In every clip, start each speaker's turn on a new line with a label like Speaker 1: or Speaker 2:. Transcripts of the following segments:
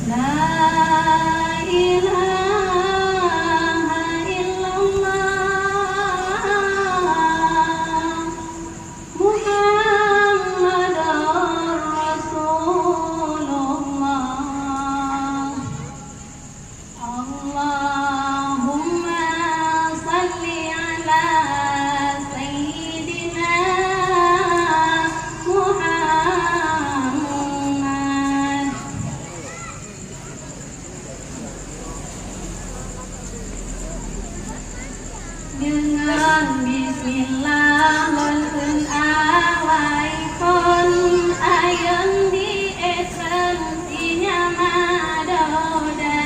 Speaker 1: La ilaha illallah Muhammadar Rasulullah Allahumma salli ala Sayyidina Muhammad. Dengan bismillah wonten awaipun ayun di esensinya madoda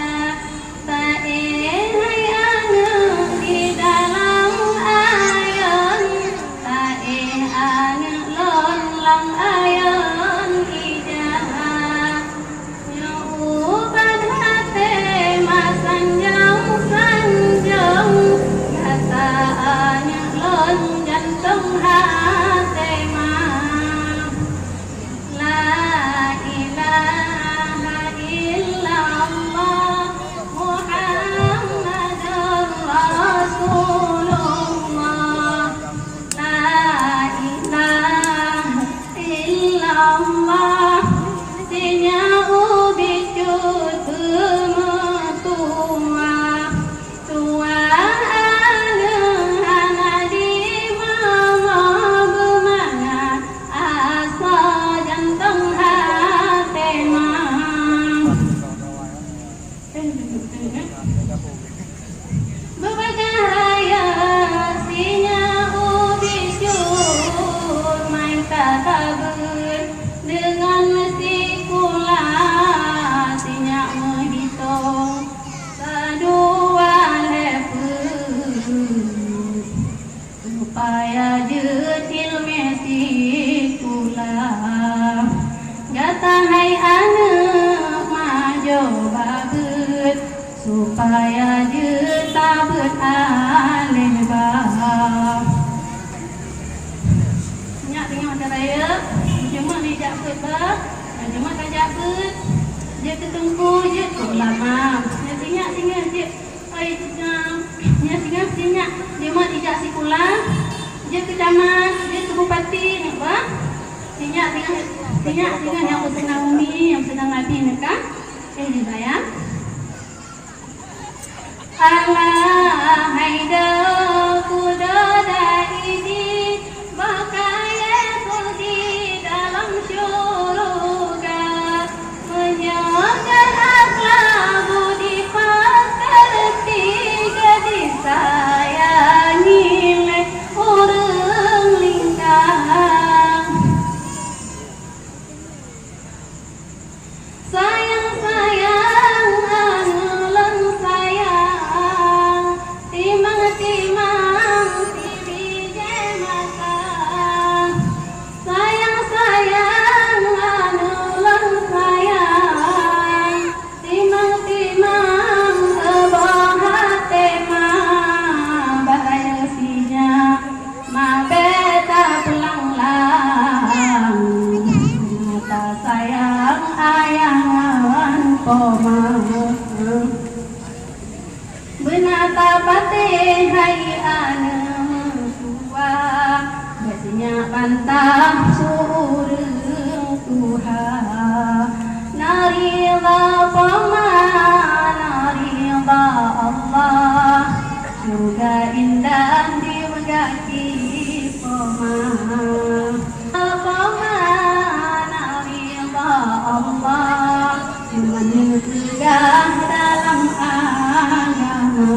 Speaker 1: tae hayang di dalam ayun tae ane lon lang ayun ijah nyuban hate masan jauh sanjung kataannya lon jantung hati mah la ilaha illallah Muhammadur Rasulullah la ilaha illallah sinya ubi tua tua dengan mesti kula sinya menghitung kedua lepus supaya jetil mesti kula jatah hai anak majo babut supaya jetabut alih bah nyak tengok macam raya cuma ni jakut bah cuma kan jakut je ketengku je tu lama nya singa je ai nya singa dia mah tidak sikulah je ke camat je ke bupati nak bah singa yang sedang umi yang sedang nabi nak di bayang Allah haida kudada ini bakaya di dalam syurga menjaga akhlak budi pekerti gadis sayangi orang lingkar sayang anulan sayang timang tibije mata sayang anulan sayang timang bahate bahaya sinya beta pulang lang mata sayang ayangan koma benata pate hai ane tua biasanya bantah surung Tuhan narida pama narida Allah surga indah di megaki pama narida Allah menegah dalam agama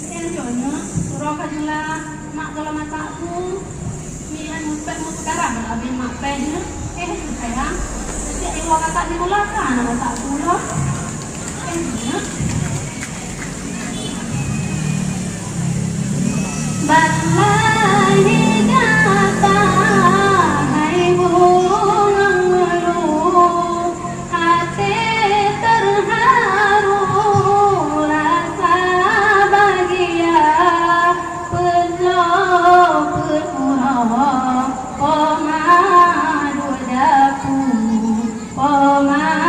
Speaker 1: contohnya surah kajilah mak kalau mataku milan mupet mau sekarang abis mak pennya sayang jadi iwa kakak dimulakan mataku loh Balai kata hai bunga melu hati terharu rasa bahagia penuh pemurah pemadu dapu pemadu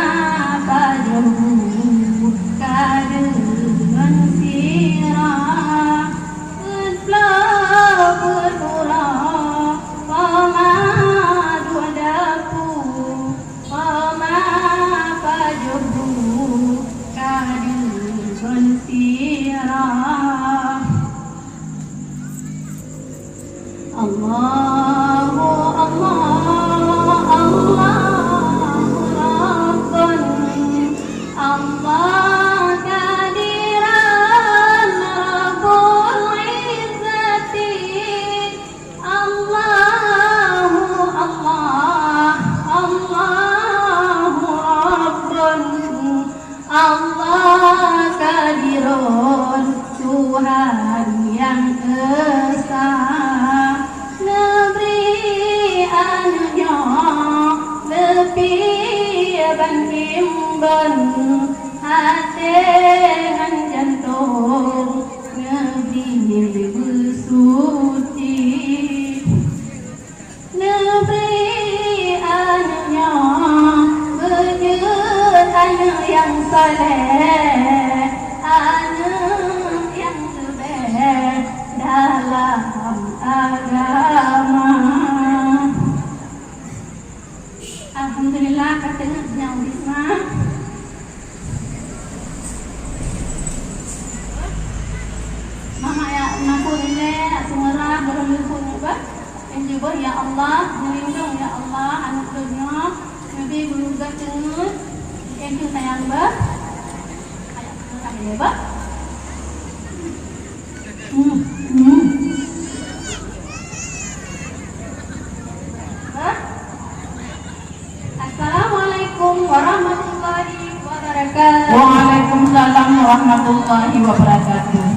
Speaker 1: ban imban hati an jantung Nabi bersuci Nabi anaknya berjud anak yang soleh anak yang lebih dalam agama. Alhamdulillah katanya yang bisa Mama ya nakunile sumera berlindung ba enjuba ya Allah melindung ya Allah anak dunia nabi beruga cengut enju sayang ba ayat ya ba Assalamualaikum warahmatullahi wabarakatuh.
Speaker 2: Waalaikumsalam warahmatullahi wabarakatuh.